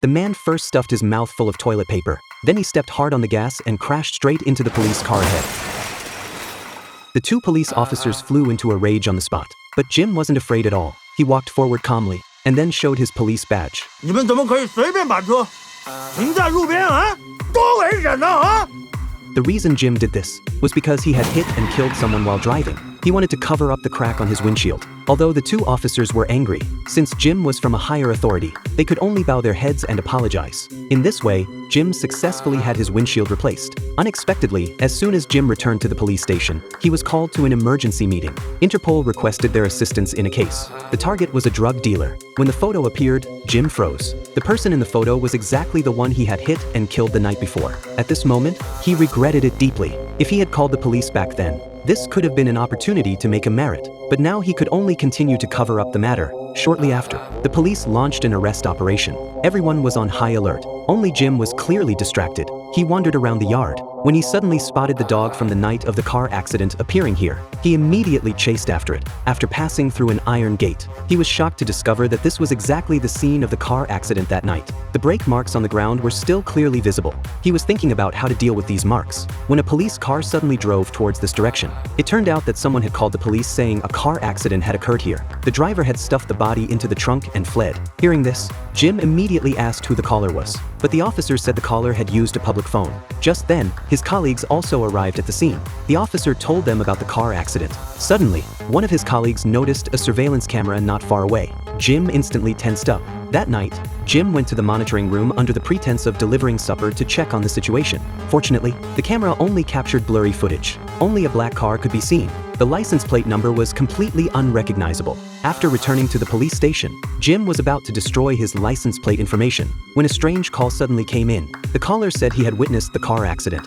The man first stuffed his mouth full of toilet paper. Then he stepped hard on the gas and crashed straight into the police car ahead. The two police officers flew into a rage on the spot. But Jim wasn't afraid at all. He walked forward calmly and then showed his police badge. 你们怎么可以随便把车停在路边啊？多危险啊！ The reason Jim did this was because he had hit and killed someone while driving. He wanted to cover up the crack on his windshield. Although the two officers were angry, since Jim was from a higher authority, they could only bow their heads and apologize. In this way, Jim successfully had his windshield replaced. Unexpectedly, as soon as Jim returned to the police station, he was called to an emergency meeting. Interpol requested their assistance in a case. The target was a drug dealer. When the photo appeared, Jim froze. The person in the photo was exactly the one he had hit and killed the night before. At this moment, he regretted it deeply. If he had called the police back then, this could have been an opportunity to make a merit, but now he could only continue to cover up the matter. Shortly after, the police launched an arrest operation. Everyone was on high alert. Only Jim was clearly distracted. He wandered around the yard. When he suddenly spotted the dog from the night of the car accident appearing here, he immediately chased after it. After passing through an iron gate, he was shocked to discover that this was exactly the scene of the car accident that night. The brake marks on the ground were still clearly visible. He was thinking about how to deal with these marks when a police car suddenly drove towards this direction. It turned out that someone had called the police saying a car accident had occurred here. The driver had stuffed the body into the trunk and fled. Hearing this, Jim immediately asked who the caller was, but the officer said the caller had used a public phone. Just then, his colleagues also arrived at the scene. The officer told them about the car accident. Suddenly, one of his colleagues noticed a surveillance camera not far away. Jim instantly tensed up. That night, Jim went to the monitoring room under the pretense of delivering supper to check on the situation. Fortunately, the camera only captured blurry footage. Only a black car could be seen. The license plate number was completely unrecognizable. After returning to the police station, Jim was about to destroy his license plate information when a strange call suddenly came in. The caller said he had witnessed the car accident.